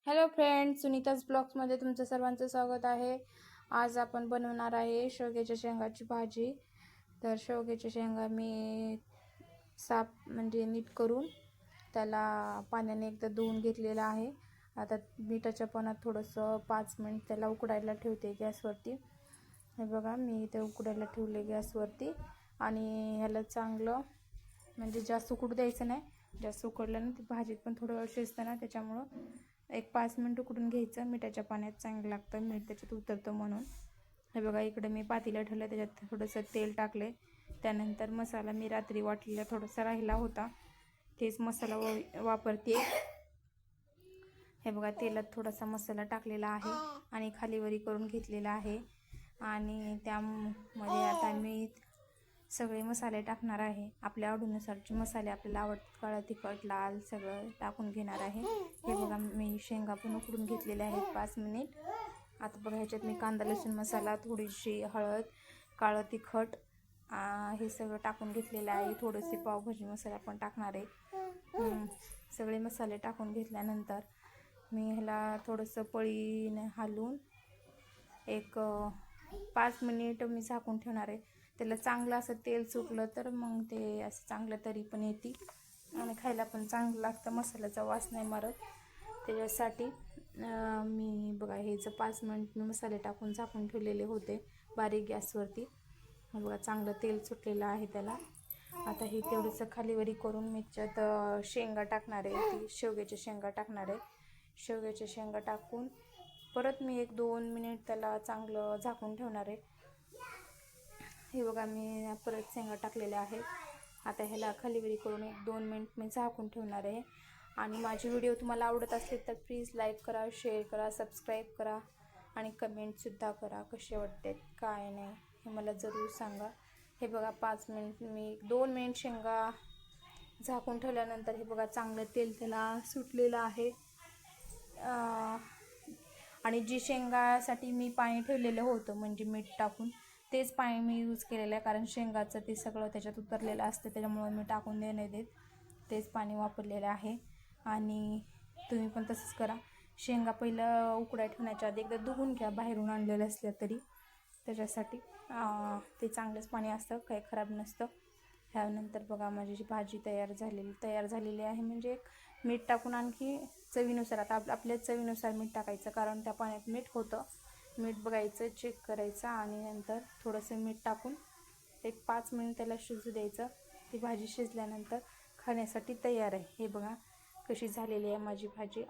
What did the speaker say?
Hello friends, Sunita's ब्लॉग्समध्ये तुमचं सर्वांचं स्वागत आहे। आज आपण बनवणार आहे शेवग्याच्या शेंगाची भाजी। तर शेवग्याच्या शेंगा मी साफ म्हणजे नीट करून त्याला पाण्याने एकदा धुवून घेतलेला आहे। आता मिठाच्या पाण्यात थोडंसं 5 मिनिट त्याला उकडायला ठेवते गॅसवरती। हे बघा, मी इथे उकडायला ठेवले गॅसवरती आणि ह्याला चांगलं म्हणजे जास्त उकडू द्यायचं नाही। जास्त उकडलं ना ती भाजीत पण थोडं शिजतं ना, त्याच्यामुळं एक 5 मिनिट उकडून घ्यायचं। मिठाच्या पाण्यात चांगलं लागतं, मीठ त्याच्यात उतरतं म्हणून। हे बघा, इकडे मी पातेलं ठेवलं, त्याच्यात थोडंसं तेल टाकले। त्यानंतर मसाला मी रात्री वाटलेला थोडासा राहिला होता, तेच मसाला वापरते। हे बघा, तेलात थोडासा मसाला टाकलेला आहे आणि खालीवरी करून घेतलेला आहे। आणि त्यामध्ये आता मी सगळे मसाले टाकणार आहे। आपल्या आवडीनुसारचे मसाले आपल्याला आवडतात, काळं तिखट लाल सगळं टाकून घेणार आहे। हे बघा, मी शेंगा पण उकडून घेतलेले आहेत 5 मिनिट। आता बघा, ह्याच्यात मी कांदा लसूण मसाला, थोडीशी हळद, काळं तिखट हे सगळं टाकून घेतलेलं आहे। थोडेसे पावभाजी मसाला पण टाकणार आहे। सगळे मसाले टाकून घेतल्यानंतर मी ह्याला थोडंसं पळीने हलवून एक 5 मिनिट मी झाकून ठेवणार आहे। त्याला चांगलं असं तेल सुटलं तर मग ते असं चांगलं तरी पण येते आणि खायला पण चांगलं लागतं, मसाल्याचा वास नाही मारत। त्याच्यासाठी मी बघा, हेचं 5 मिनिट मसाले टाकून झाकून ठेवलेले होते बारीक गॅसवरती। बघा, चांगलं तेल सुटलेलं आहे त्याला। आता हे तेवढंसं खालीवरी करून मी त्याच्यात शेंगा टाकणार आहे, ती शेवग्याच्या शेंगा टाकणार आहे। शेवग्याच्या शेंगा टाकून परत मी 1-2 मिनिट त्याला चांगलं झाकून ठेवणार आहे। हे बघा, मी परत शेंगा टाकलेल्या आहेत। आता ह्याला खालीवरी करून 1-2 मिनिट मी झाकून ठेवणार आहे। आणि माझे व्हिडिओ तुम्हाला आवडत असले तर प्लीज लाईक करा, शेअर करा, सबस्क्राईब करा आणि कमेंटसुद्धा करा, कसे वाटतात काय नाही हे मला जरूर सांगा। हे बघा, 5 मिनिट मी 2 मिनिट शेंगा झाकून ठेवल्यानंतर हे बघा, चांगलं तेल त्याला सुटलेलं आहे। आणि जी शेंगासाठी मी पाणी ठेवलेलं होतं म्हणजे मीठ टाकून, तेच पाणी मी यूज केलेलं आहे, कारण शेंगाचं ते सगळं त्याच्यात उतरलेलं असतं, त्याच्यामुळे मी टाकून नाही देत, तेच पाणी वापरलेलं आहे। आणि तुम्ही पण तसंच करा। शेंगा पहिलं उकडाय ठेवण्याच्या आधी एकदा धुवून घ्या, बाहेरून आणलेलं असलं तरी, त्याच्यासाठी ते चांगलंच पाणी असतं, काही खराब नसतं। ह्यानंतर बघा, माझी भाजी तयार झालेली आहे। म्हणजे मीठ टाकून आणखी चवीनुसार, आता आपल्या चवीनुसार मीठ टाकायचं, कारण त्या पाण्यात मीठ होतं। मीठ बघायचं, चेक करायचं आणि नंतर थोडंसं मीठ टाकून एक 5 मिनिट त्याला शिजू द्यायचं। ती भाजी शिजल्यानंतर खाण्यासाठी तयार आहे। हे बघा, कशी झालेली आहे माझी भाजी।